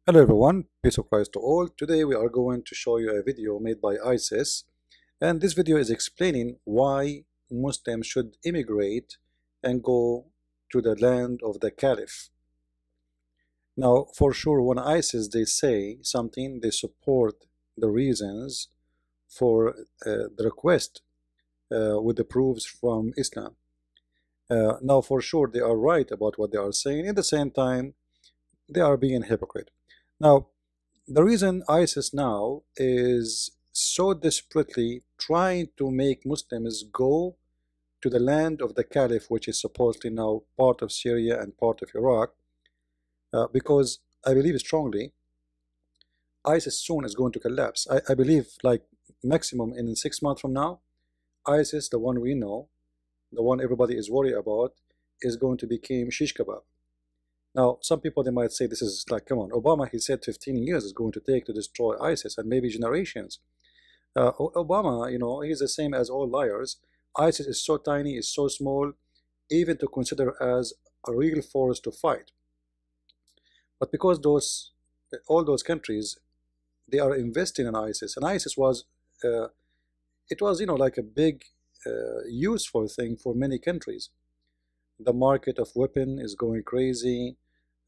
Hello everyone, peace of Christ to all. Today we are going to show you a video made by ISIS, and this video is explaining why Muslims should immigrate and go to the land of the Caliph. Now, for sure, when ISIS they say something, they support the reasons for the request with the proofs from Islam. Now, for sure, they are right about what they are saying. At the same time, they are being hypocrite. Now, the reason ISIS now is so desperately trying to make Muslims go to the land of the Caliph, which is supposedly now part of Syria and part of Iraq, because I believe strongly ISIS soon is going to collapse. I believe like maximum in 6 months from now, ISIS, the one we know, the one everybody is worried about, is going to become shish kebab. Now, some people they might say this is like, come on, Obama, he said 15 years is going to take to destroy ISIS and maybe generations. Obama, you know, he's the same as all liars. ISIS is so tiny, is so small, even to consider as a real force to fight. But because all those countries, they are investing in ISIS, and ISIS was, it was, you know, like a big useful thing for many countries. The market of weapon is going crazy.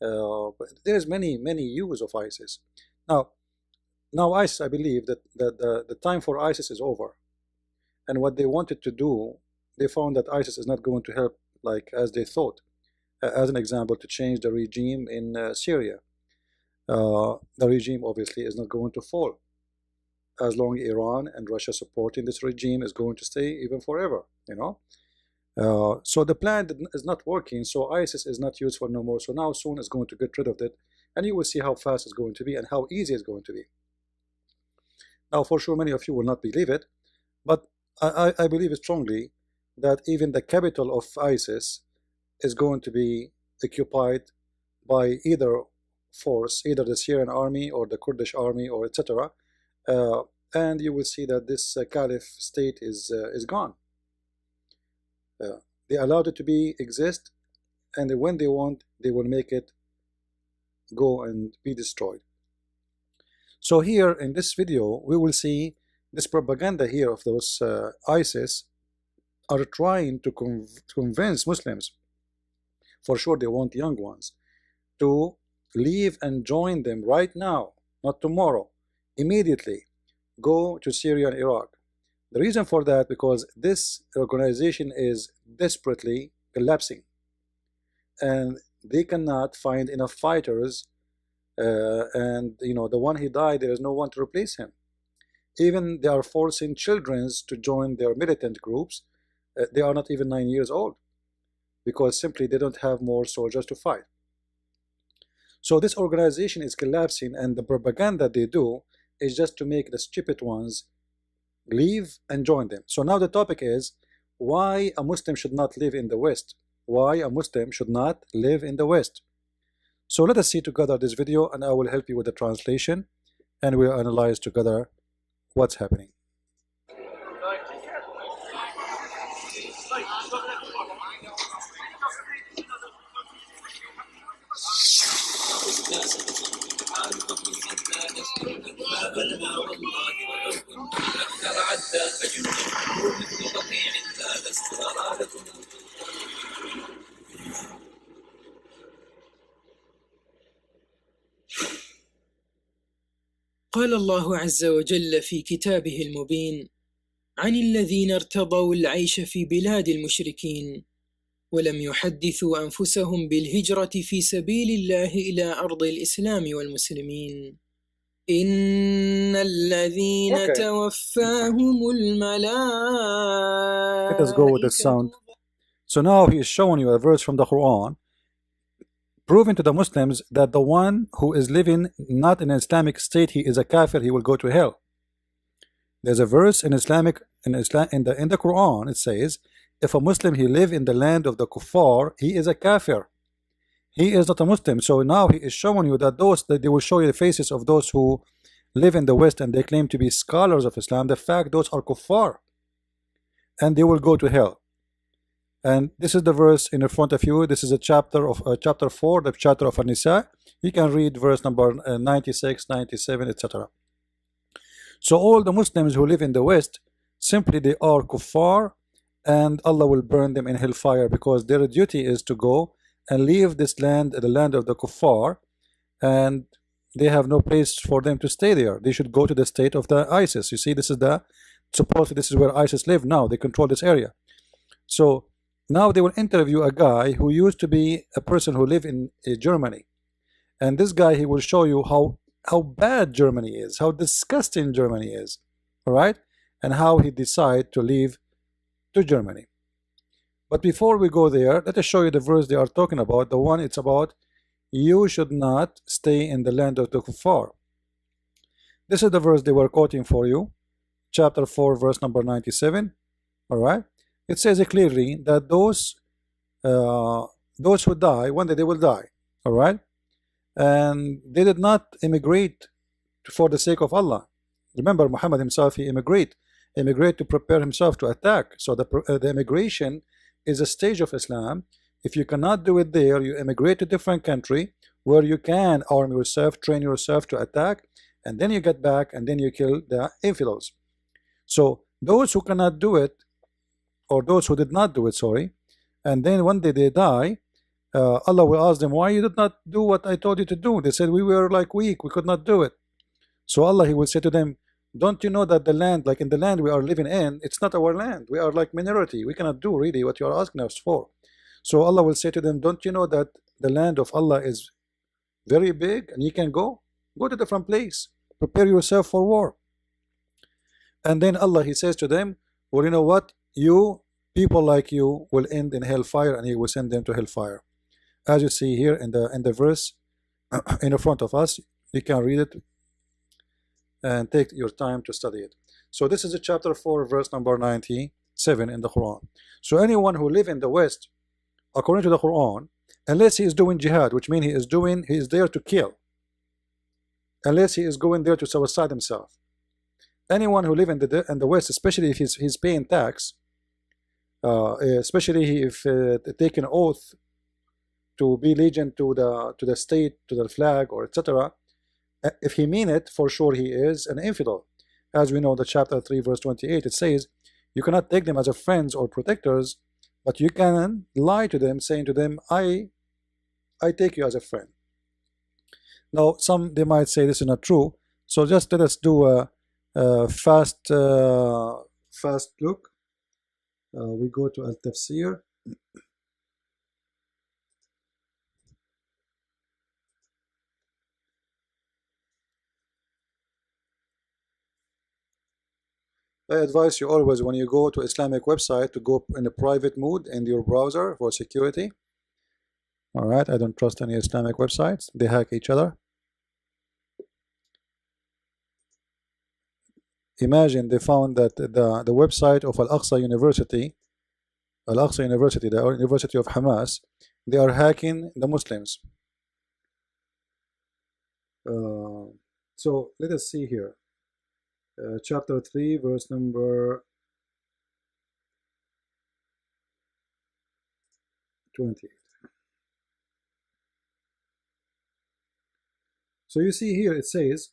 But there's many use of ISIS. Now ISIS, I believe that the time for ISIS is over, and what they wanted to do, they found that ISIS is not going to help like as they thought. As an example, to change the regime in Syria, the regime obviously is not going to fall as long Iran and Russia supporting this regime is going to stay even forever, you know. So the plan is not working, so ISIS is not useful no more. So now soon is going to get rid of it, and you will see how fast it's going to be and how easy it's going to be. Now, for sure, many of you will not believe it, but I believe strongly that even the capital of ISIS is going to be occupied by either force, either the Syrian army or the Kurdish army or etc. And you will see that this Caliph state is gone. They allowed it to exist, and when they want, they will make it go and be destroyed. So here in this video, we will see this propaganda here of those ISIS are trying to convince Muslims. For sure, they want young ones to leave and join them right now, not tomorrow, immediately. Go to Syria and Iraq. The reason for that, because this organization is desperately collapsing, and they cannot find enough fighters, and you know, the one he died, there is no one to replace him. Even they are forcing children to join their militant groups. They are not even 9 years old, because simply they don't have more soldiers to fight. So this organization is collapsing, and the propaganda they do is just to make the stupid ones leave and join them. So now the topic is why a Muslim should not live in the West. Why a Muslim should not live in the West. So let us see together this video, and I will help you with the translation, and we'll analyze together what's happening. قال الله عز وجل في كتابه المبين عن الذين ارتضوا العيش في بلاد المشركين ولم يحدثوا أنفسهم بالهجرة في سبيل الله إلى أرض الإسلام والمسلمين إن الذين توفاهم الملائكة. Let us go with the sound. So now he is showing you a verse from the Quran, proving to the Muslims that the one who is living not in an Islamic state, he is a kafir, he will go to hell. There's a verse in the Quran, it says, if a Muslim he live in the land of the kuffar, he is a kafir. He is not a Muslim. So now he is showing you that they will show you the faces of those who live in the West and they claim to be scholars of Islam. The fact those are kuffar, and they will go to hell. And this is the verse in front of you. This is a chapter of chapter 4, the chapter of An-Nisa. You can read verse number 96, 97, etc. So all the Muslims who live in the West, simply they are kuffar, and Allah will burn them in hellfire, because their duty is to go and leave this land, the land of the kuffar, and they have no place for them to stay there. They should go to the state of the ISIS. You see, this is the supposedly this is where ISIS live now. They control this area. So now they will interview a guy who used to be a person who lived in Germany, and this guy, he will show you how bad Germany is, how disgusting Germany is, all right, and how he decided to leave to Germany. But before we go there, let us show you the verse they are talking about. The one it's about, you should not stay in the land of the kuffar. This is the verse they were quoting for you, chapter 4, verse number 97. All right, it says clearly that those who die, one day they will die. All right, and they did not immigrate for the sake of Allah. Remember, Muhammad himself, he immigrate to prepare himself to attack. So the immigration is a stage of Islam. If you cannot do it there, you immigrate to a different country where you can arm yourself, train yourself to attack, and then you get back and then you kill the infidels. So those who cannot do it, or those who did not do it, sorry, and then one day they die, Allah will ask them, why you did not do what I told you to do? They said, we were like weak, we could not do it. So Allah, he will say to them, don't you know that the land, like in the land we are living in, it's not our land. We are like minority. We cannot do really what you are asking us for. So Allah will say to them, don't you know that the land of Allah is very big and you can go to a different place, prepare yourself for war. And then Allah, he says to them, well, you know what, you people like you will end in hellfire, and he will send them to hellfire. As you see here in the verse in front of us, you can read it and take your time to study it. So this is a chapter 4, verse number 97 in the Quran. So anyone who live in the West, according to the Quran, unless he is doing jihad, which means he is there to kill, unless he is going there to suicide himself. Anyone who live in the West, especially if he's paying tax, especially if take an oath to be allegiant to the state, to the flag, or etc., if he mean it, for sure he is an infidel. As we know, the chapter 3, verse 28, it says, you cannot take them as a friends or protectors, but you can lie to them, saying to them, I take you as a friend. Now, they might say this is not true, so just let us do a fast look. We go to Al-Tafsir. I advise you always, when you go to Islamic website, to go in a private mode in your browser for security. All right, I don't trust any Islamic websites. They hack each other. Imagine they found that the website of Al-Aqsa University, the University of Hamas, they are hacking the Muslims. So let us see here. Chapter 3, verse number 28. So you see here it says,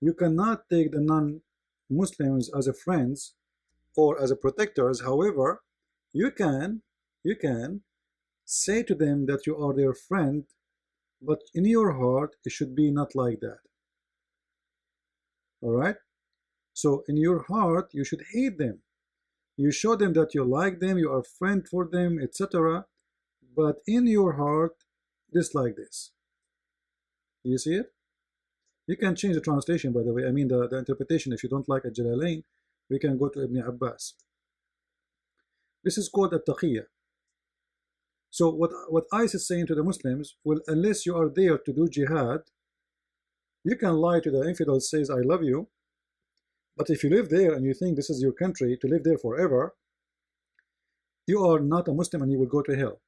you cannot take the non-Muslims as a friends or as a protectors. However, you can say to them that you are their friend, but in your heart it should be not like that. All right? So in your heart you should hate them. You show them that you like them, you are friend for them, etc. But in your heart, dislike this. Do you see it? You can change the translation, by the way. I mean the interpretation. If you don't like Al-Jalalain, we can go to Ibn Abbas. This is called At-Taqiyya. So what ISIS is saying to the Muslims, well, unless you are there to do jihad, you can lie to the infidel, says, I love you. But if you live there and you think this is your country, to live there forever, you are not a Muslim and you will go to hell.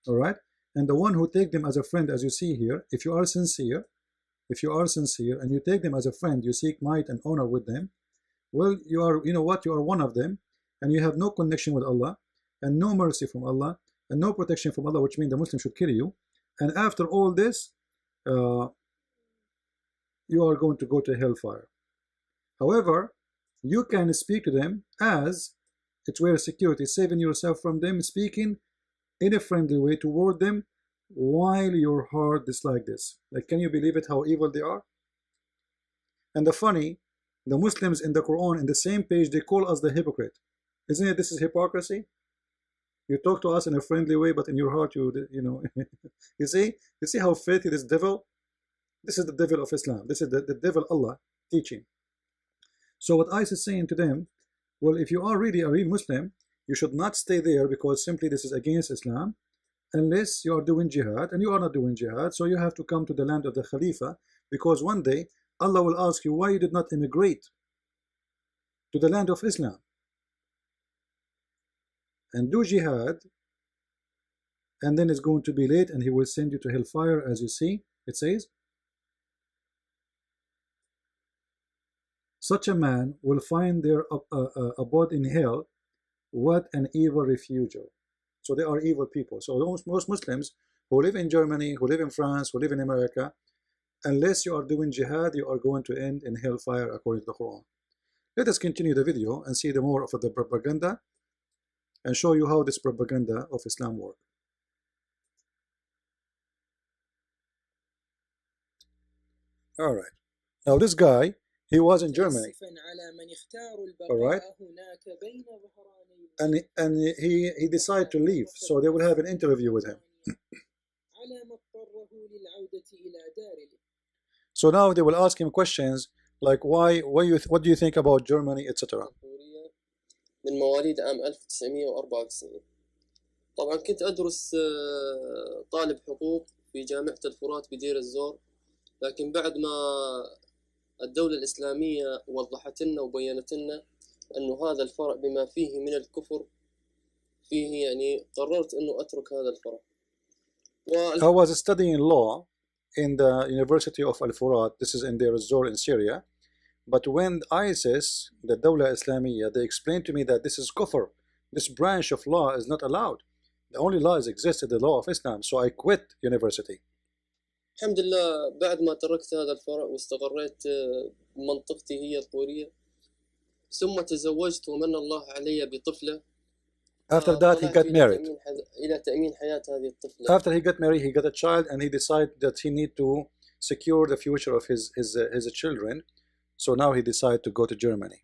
All right? And the one who take them as a friend, as you see here, if you are sincere and you take them as a friend, you seek might and honor with them, well, you are, you know what, you are one of them, and you have no connection with Allah, and no mercy from Allah and no protection from Allah, which means the Muslim should kill you. And after all this, you are going to go to hellfire. However, you can speak to them as it's where security, saving yourself from them, speaking in a friendly way toward them while your heart dislike this. Like, can you believe it, how evil they are? And the funny, the Muslims in the Quran, in the same page, they call us the hypocrite. Isn't it? This is hypocrisy. You talk to us in a friendly way, but in your heart, you know, you see how filthy this devil. This is the devil of Islam. This is the devil Allah teaching. So what ISIS is saying to them, well, if you are really a real Muslim, you should not stay there because simply this is against Islam, unless you are doing jihad, and you are not doing jihad, so you have to come to the land of the Khalifa, because one day Allah will ask you why you did not immigrate to the land of Islam and do jihad, and then it's going to be late and he will send you to hellfire. As you see, it says, such a man will find their abode in hell. What an evil refuger. So they are evil people. So most Muslims who live in Germany, who live in France, who live in America, unless you are doing jihad, you are going to end in hellfire according to the Quran. Let us continue the video and see the more of the propaganda and show you how this propaganda of Islam works. All right. Now this guy, he was in Germany. All right. And he decided to leave, so they will have an interview with him. So now they will ask him questions like what do you think about Germany, etc. من مواليد عام 1994. طبعا كنت أدرس طالب حقوق في جامعة الفرات بدير الزور، لكن بعد ما الدولة الإسلامية وضحت لنا وبينت لنا أنه هذا الفرع بما فيه من الكفر فيه، يعني قررت أنه أترك هذا الفرع. I was studying law in the University of Al-Furat. This is in Deir ez-Zor in Syria. But when ISIS, the Dawla Islamiyya, they explained to me that this is kufr. This branch of law is not allowed. The only law that exists is the law of Islam. So I quit university. الحمد لله بعد ما تركت هذا الفرع واستقريت بمنطقتي هي الطورية، ثم تزوجت ومن الله علي بطفلة. After that he got married. إلى تأمين حياة هذه الطفلة. After he got married, he got a child, and he decided that he need to secure the future of his children. So now he decided to go to Germany.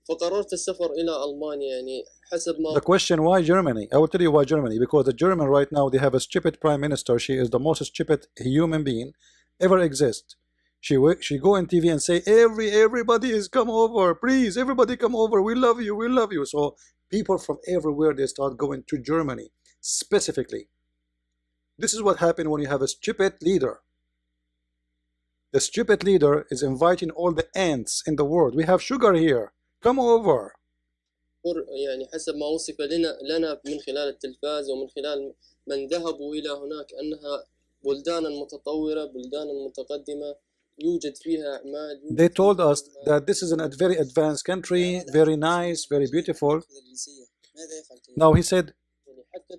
فقررت السفر إلى ألمانيا، يعني حسب ما. The question, why Germany? I will tell you why Germany. Because the German right now, they have a stupid prime minister. She is the most stupid human being ever exist. She go on TV and say everybody is come over, please, everybody come over, we love you, we love you. So people from everywhere, they start going to Germany specifically. This is what happened when you have a stupid leader. The stupid leader is inviting all the ants in the world. We have sugar here, come over. يعني حسب ما وصف لنا من خلال التلفاز ومن خلال من ذهبوا إلى هناك أنها بلدانا متطورة، بلدانا متقدمة، يوجد فيها أعمال. They told us that this is a very advanced country, very nice, very beautiful. Now he said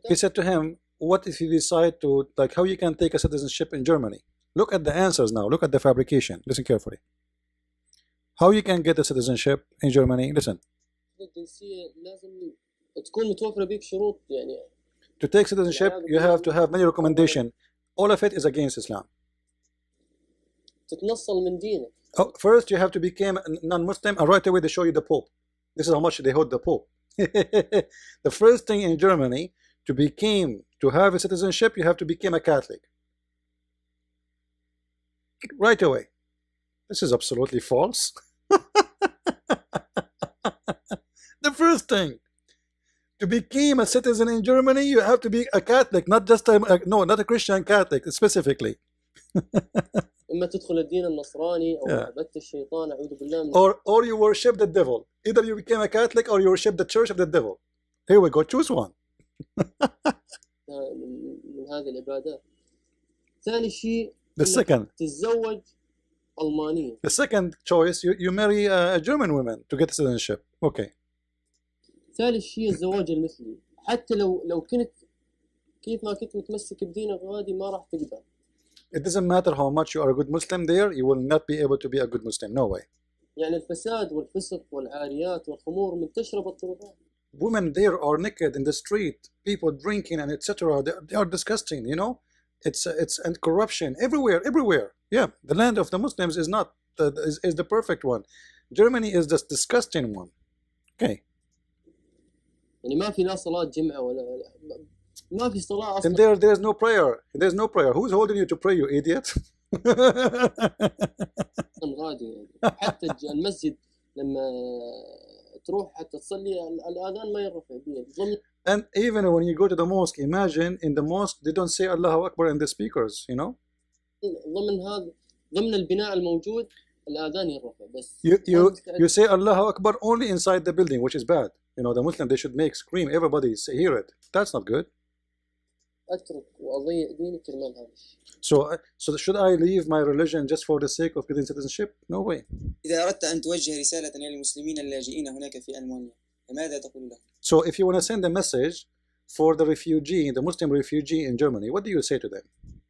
to him, what if you decide to, like, how you can take a citizenship in Germany? Look at the answers now. Look at the fabrication. Listen carefully. How you can get a citizenship in Germany? Listen. To take citizenship, you have to have many recommendations. All of it is against Islam. Oh, first, you have to become a non-Muslim, and right away they show you the Pope. This is how much they hold the Pope. The first thing in Germany, to have a citizenship, you have to become a Catholic. Right away. This is absolutely false. The first thing, to become a citizen in Germany, you have to be a Catholic, not just not a Christian Catholic specifically. Or you worship the devil. Either you became a Catholic or you worship the church of the devil. Here we go, choose one. The second choice, you marry a German woman to get citizenship. Okay. ثالث شيء الزواج المثلي. حتى لو كنت كيف ما كنت متمسك بدينك غادي ما راح تقدر. It doesn't matter how much you are a good Muslim there, you will not be able to be a good Muslim. No way. يعني الفساد والفسق والعاريات والخمور منتشرة بالطرقات. Women there are naked in the street, people drinking and etc. They are disgusting, you know. It's and corruption everywhere. Yeah, the land of the Muslims is not is the perfect one. Germany is the disgusting one. Okay. يعني ما في لا صلاة جمعة ولا ما في صلاة أصلا. And there's no prayer. There's no prayer. Who's holding you to pray, you idiot? غادي حتى المسجد لما تروح حتى تصلي الآذان ما يرفع به. And even when you go to the mosque, imagine in the mosque they don't say Allahu Akbar in the speakers, you know. ضمن البناء الموجود الآذان يرفع بس. You say Allahu Akbar only inside the building, which is bad. You know, the Muslim, they should make scream, everybody hear it. That's not good. أترك وأضيع ديني كرمال هذا الشيء. So should I leave my religion just for the sake of getting citizenship? No way. إذا أردت أن توجه رسالة للمسلمين اللاجئين هناك في ألمانيا ماذا تقول لهم؟ So if you want to send a message for the refugee, the Muslim refugee in Germany, what do you say to them?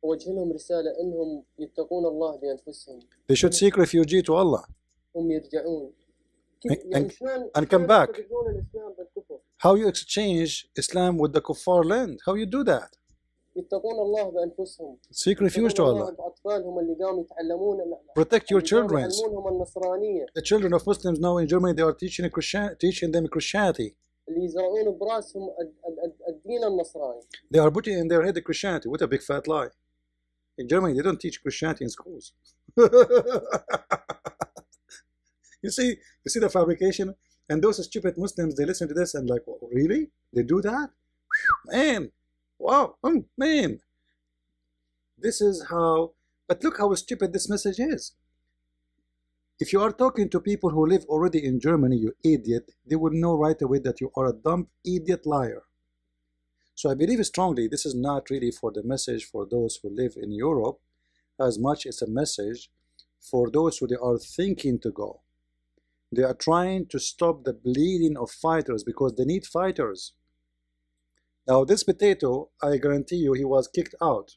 أوجه لهم رسالة إنهم يتقون الله بأنفسهم. They should seek refuge to Allah. هم يرجعون. And come back. How you exchange Islam with the kuffar land? How you do that? يتقون الله بأنفسهم. Seek refuge to Allah. أطفالهم اللي قاموا يتعلمون. Protect your children. يعلمونهم النصرانية. The children of Muslims now in Germany, they are teaching them Christianity. اللي يزرعون براسهم الدين النصراني. They are putting in their head Christianity. What a big fat lie. In Germany, they don't teach Christianity in schools. You see the fabrication? And those stupid Muslims, they listen to this and like, oh, really? They do that? Man, wow, man. This is how, but look how stupid this message is. If you are talking to people who live already in Germany, you idiot, they will know right away that you are a dumb idiot liar. So I believe strongly this is not really for the message for those who live in Europe as much as a message for those who they are thinking to go. They are trying to stop the bleeding of fighters because they need fighters. Now this potato, I guarantee you, he was kicked out.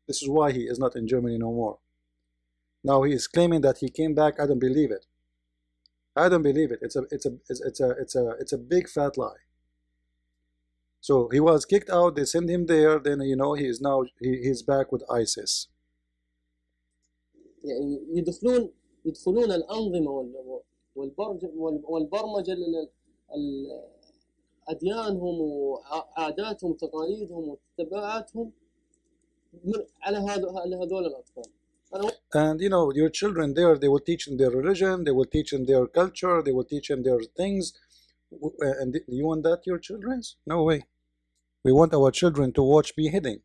This is why he is not in Germany no more. Now he is claiming that he came back. I don't believe it. I don't believe it. It's a big fat lie. So he was kicked out. They sent him there. Then you know he is now he's back with ISIS. يعني يدخلون الأنظمة والبرمجة أديانهم وعاداتهم وتقاليدهم وتبعاتهم على هذول الأطفال. And you know, your children there, they will teach in their religion, they will teach in their culture, they will teach in their things. And you want that your children's? No way. We want our children to watch beheading.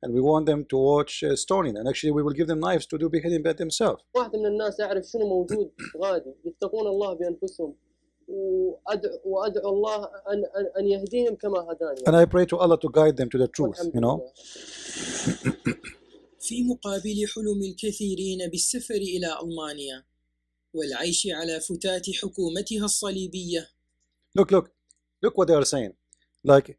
And we want them to watch stoning. And actually we will give them knives to do beheading by themselves. واحد من الناس يعرف شنو موجود غادي يتقون الله بأنفسهم وأدعو الله أن يهديهم كما هداني. And I pray to Allah to guide them to the truth, you know. في مقابل حلم الكثيرين بالسفر إلى ألمانيا والعيش على فتات حكومتها الصليبية. Look what they are saying. Like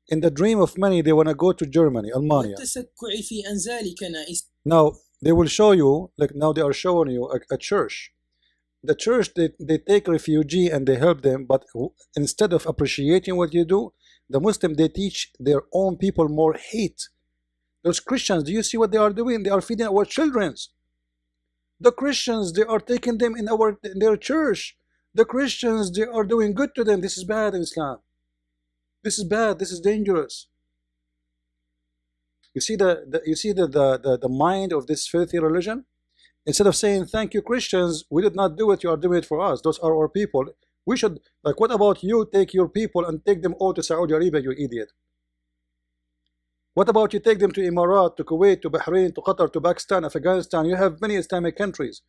in the dream of many, they want to go to Germany, Almania. والتسكع في أنزال كنائس. Now they will show you, like now they are showing you a church. The church, they take refugee and they help them, but instead of appreciating what you do, the Muslim, they teach their own people more hate. Those Christians, do you see what they are doing? They are feeding our children. The Christians, they are taking them in their church. The Christians, they are doing good to them. This is bad in Islam. This is bad. This is dangerous. You see the mind of this filthy religion? Instead of saying, thank you, Christians, we did not do it, you are doing it for us. Those are our people. We should, like, what about you take your people and take them all to Saudi Arabia, you idiot? What about you take them to Emirat, to Kuwait, to Bahrain, to Qatar, to Pakistan, Afghanistan? You have many Islamic countries.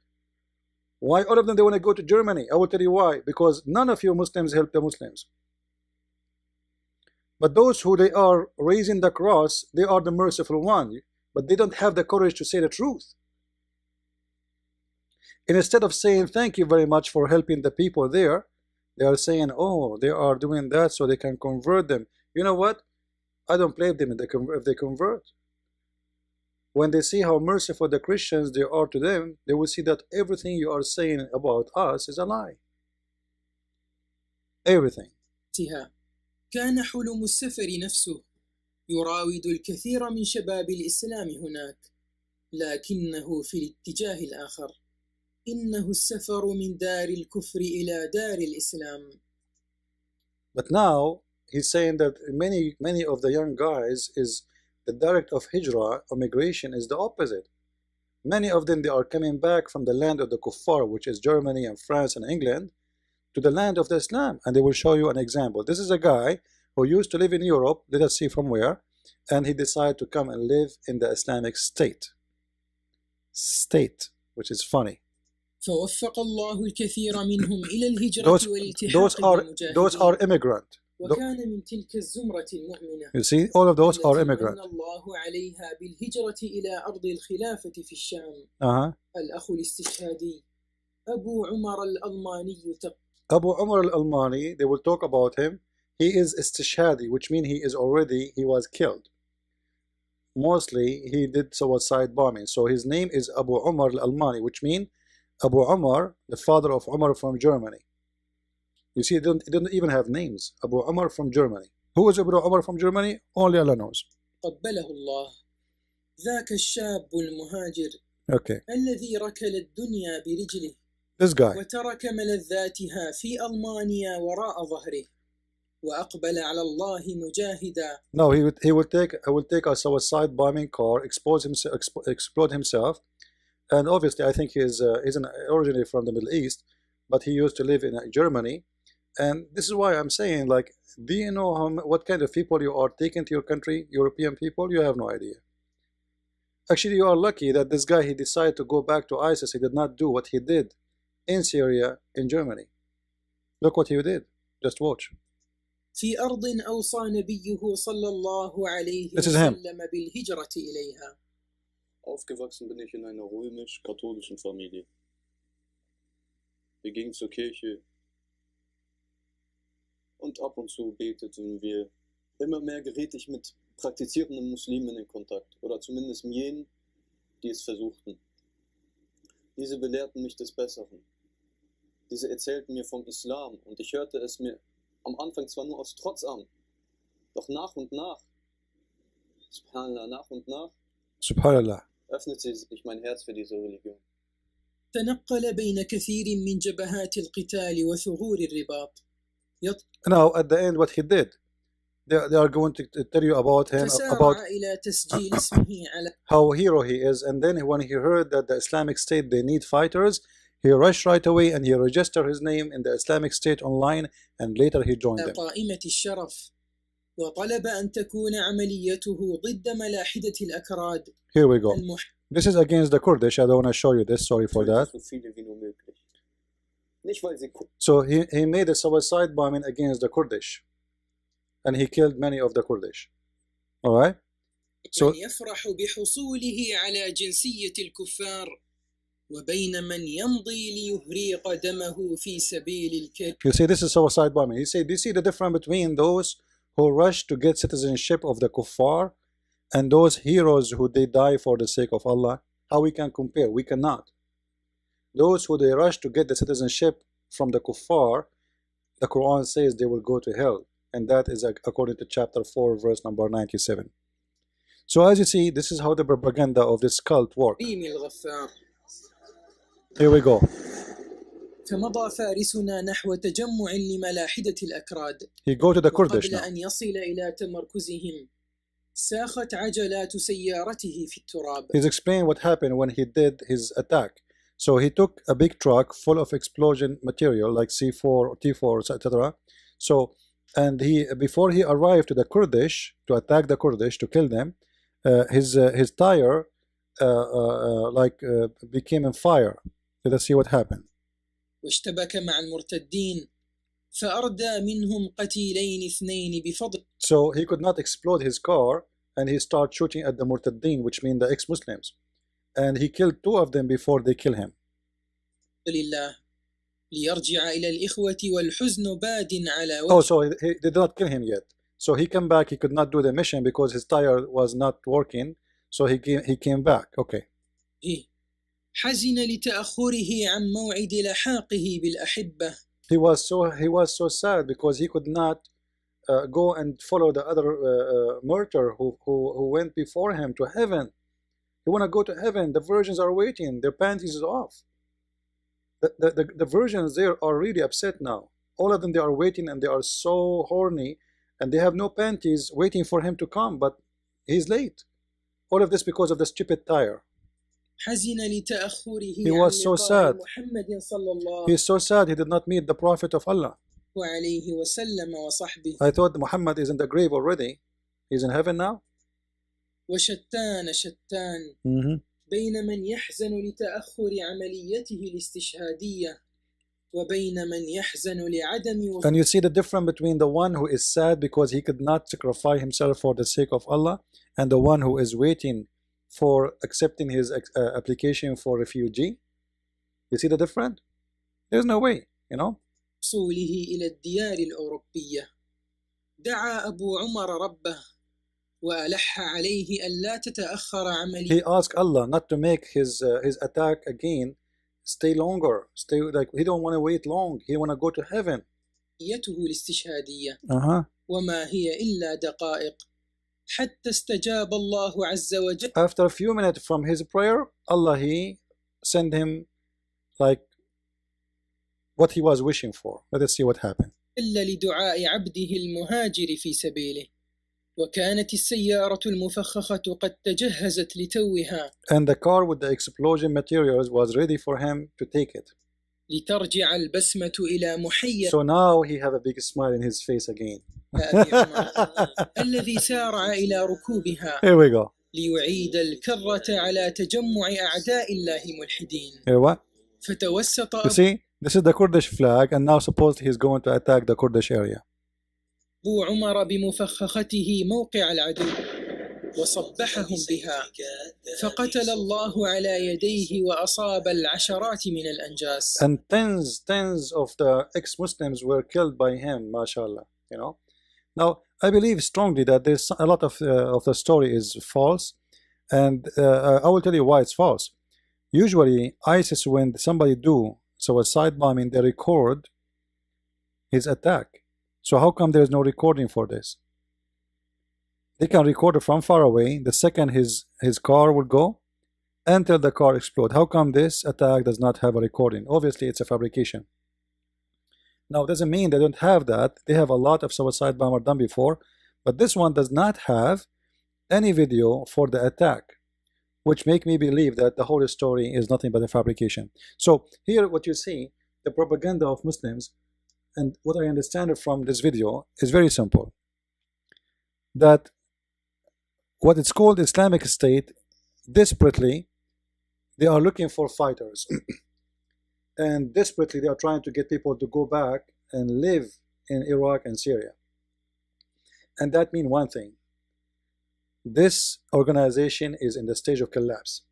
Why all of them, they want to go to Germany? I will tell you why. Because none of you Muslims help the Muslims. But those who they are raising the cross, they are the merciful one. But they don't have the courage to say the truth. And instead of saying thank you very much for helping the people there, They are saying, oh, they are doing that so they can convert them. You know what? I don't blame them if they convert. When they see how merciful the Christians they are to them, they will see that everything you are saying about us is a lie. Everything. كان حلم السفر نفسه يراود الكثير من شباب الإسلام هناك، لكنه في الاتجاه الآخر إنه السفر من دار الكفر إلى دار الإسلام. But now he's saying that many of the young guys is the direct of hijrah or migration is the opposite. Many of them they are coming back from the land of the kuffar, which is Germany and France and England, to the land of the Islam, and they will show you an example. This is a guy who used to live in Europe, let us see from where, and he decided to come and live in the Islamic state, which is funny. فوفق الله الكثير منهم إلى الهجرة والالتحاق بالمجاهدين. Those are immigrant. وكان من تلك الزمرة المؤمنة. You see, all of those are immigrant. الله عليها بالهجرة إلى أرض الخلافة في الشام. الأخ الاستشهادي أبو عمر الألماني. Abu Umar al-Almani, they will talk about him. He is istishhadi, which means he was killed. Mostly he did suicide bombing. So his name is Abu Umar al-Almani, which means Abu Umar, the father of Umar from Germany. You see, he didn't even have names. Abu Umar from Germany. Who is Abu Umar from Germany? Only Allah knows. قبله الله ذاك الشاب المهاجر الذي ركل الدنيا برجله. This guy. وترك ملذاتها في ألمانيا وراء ظهره وأقبل على الله مجاهدا. No, he will take a suicide bombing car, explode himself, and obviously I think he's originally from the Middle East, but he used to live in Germany, and this is why I'm saying, like, do you know what kind of people you are taking to your country, European people? You have no idea. Actually, you are lucky that this guy, he decided to go back to ISIS. He did not do what he did in Syria, in Germany. Look what he did. Just watch. في أرض أوصى نبيه صلى الله عليه وسلم بالهجرة إليها. Aufgewachsen bin ich in einer römisch-katholischen Familie. Wir gingen zur Kirche und ab und zu beteten wir. Immer mehr geriet ich mit praktizierenden Muslimen in Kontakt, oder zumindest jenen, die es versuchten. Diese belehrten mich des Besseren. Diese erzählten mir vom Islam und ich hörte es mir am Anfang zwar nur aus Trotz an, doch nach und nach, subhanallah, subhanallah, öffnete sich mein Herz für diese Religion. تنقل بين كثير من جبهات القتال وثغور الرباط. Now at the end what he did, they are going to tell you about him, about how hero he is, and then when he heard that the Islamic State, they need fighters, he rushed right away and he registered his name in the Islamic State online, and later he joined them. قائمة الشرف وطلب أن تكون عمليته ضد ملاحدة الأكراد. Here we go. This is against the Kurdish. I don't want to show you this. Sorry for that. So he made a suicide bombing against the Kurdish, and he killed many of the Kurdish. All right. So يفرح بحصوله على جنسية الكفار وبين من يمضي ليهريق دمه في سبيل الكفر. You see, this is suicide bombing. He said, do you see the difference between those who rush to get citizenship of the kuffar and those heroes who they die for the sake of Allah? How we can compare? We cannot. Those who they rush to get the citizenship from the kuffar, the Quran says they will go to hell, and that is according to chapter 4 verse number 97. So as you see, this is how the propaganda of this cult works. Here we go. فمضى فارسنا نحو تجمع لملاحدة الأكراد. He go to the Kurdish now. قبل أن يصل إلى تمركزهم ساخت عجلات سيارته في التراب. He's explaining what happened when he did his attack. So he took a big truck full of explosion material like C4, T4, etc. So, and before he arrived to the Kurdish to attack the Kurdish to kill them, his tire became on fire. Let's see what happened. واشتبك مع المرتدين فأردى منهم قتيلين اثنين بفضل. So he could not explode his car, and he started shooting at the murtaddin, which mean the ex-Muslims, and he killed two of them before they kill him. لله ليرجع إلى الإخوة والحزن باد على Oh, وجهه. so he did not kill him yet. So he came back, he could not do the mission because his tire was not working. So he came back. Okay. حزن لتأخره عن موعد لحاقه بالأحبة. He was so sad because he could not go and follow the other martyr who went before him to heaven. He want to go to heaven. The virgins are waiting. Their panties is off. The virgins there are really upset now. All of them, they are waiting and they are so horny and they have no panties waiting for him to come, but he's late. All of this because of the stupid tire. He was so sad. He's so sad he did not meet the Prophet of Allah. I thought Muhammad is in the grave already. He's in heaven now. وشتان شتان بين من يحزن لتأخر عمليته الاستشهادية وبين من يحزن لعدم. And you see the difference between the one who is sad because he could not sacrifice himself for the sake of Allah and the one who is waiting for accepting his application for refugee. You see the difference? There's no way, you know. وصوله إلى الديار الأوروبية دعا أبو عمر ربه وألح عليه ألا تتأخر عملية. He asked Allah not to make his attack again stay longer. Stay like he don't want to wait long. He want to go to heaven. نيته الاستشهادية وما هي إلا دقائق حتى استجاب الله عز وجل. After a few minutes from his prayer, Allah he sent him like what he was wishing for. Let us see what happened. إلا لدعاء عبده المهاجر في سبيله وكانت السيارة المفخخة قد تجهزت لتوها. And the car with the explosion materials was ready for him to take it. لترجع البسمة إلى محيا. So now he have a big smile in his face again. الذي سارع إلى ركوبها. Here we go. ليعيد الكرة على تجمع أعداء الله ملحدين. Here what? فتوسط. You see, this is the Kurdish flag, and now supposedly he's going to attack the Kurdish area. أبو عمر بمفخخته موقع العدو وصبحهم بها فقتل الله على يديه وأصاب العشرات من الأنجاس. And tens of the ex-Muslims were killed by him, mashallah. You know. Now I believe strongly that there's a lot of the story is false, and I will tell you why it's false. Usually ISIS, when somebody do suicide bombing, they record his attack. So how come there is no recording for this? They can record it from far away. The second his car will go until the car explodes. How come this attack does not have a recording? Obviously it's a fabrication. Now it doesn't mean they don't have that. They have a lot of suicide bomber done before, but this one does not have any video for the attack, which make me believe that the whole story is nothing but a fabrication. So here what you see, the propaganda of Muslims, and what I understand from this video is very simple. That what it's called Islamic State, desperately, they are looking for fighters. And desperately they are trying to get people to go back and live in Iraq and Syria. And that means one thing. This organization is in the stage of collapse.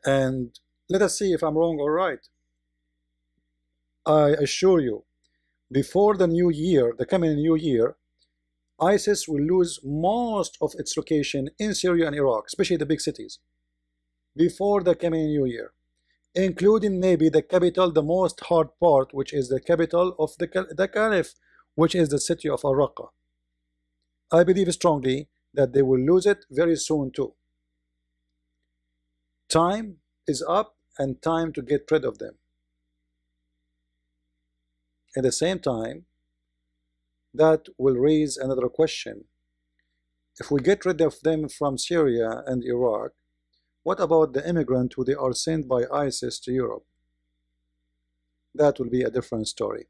And let us see if I'm wrong or right. I assure you, before the new year, the coming new year, ISIS will lose most of its location in Syria and Iraq, especially the big cities, before the coming new year, including maybe the capital, the most hard part, which is the capital of the Caliph, which is the city of Al-Raqqa. I believe strongly that they will lose it very soon too. Time is up and time to get rid of them. At the same time, that will raise another question. If we get rid of them from Syria and Iraq, what about the immigrants who they are sent by ISIS to Europe? That will be a different story.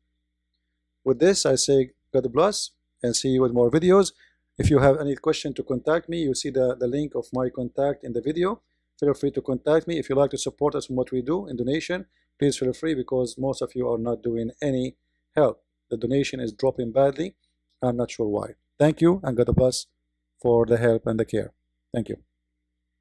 With this, I say God bless and see you with more videos. If you have any question to contact me, you see the link of my contact in the video. Feel free to contact me. If you like to support us in what we do in donation, please feel free, because most of you are not doing any help. The donation is dropping badly. I'm not sure why. Thank you, and God bless for the help and the care. Thank you.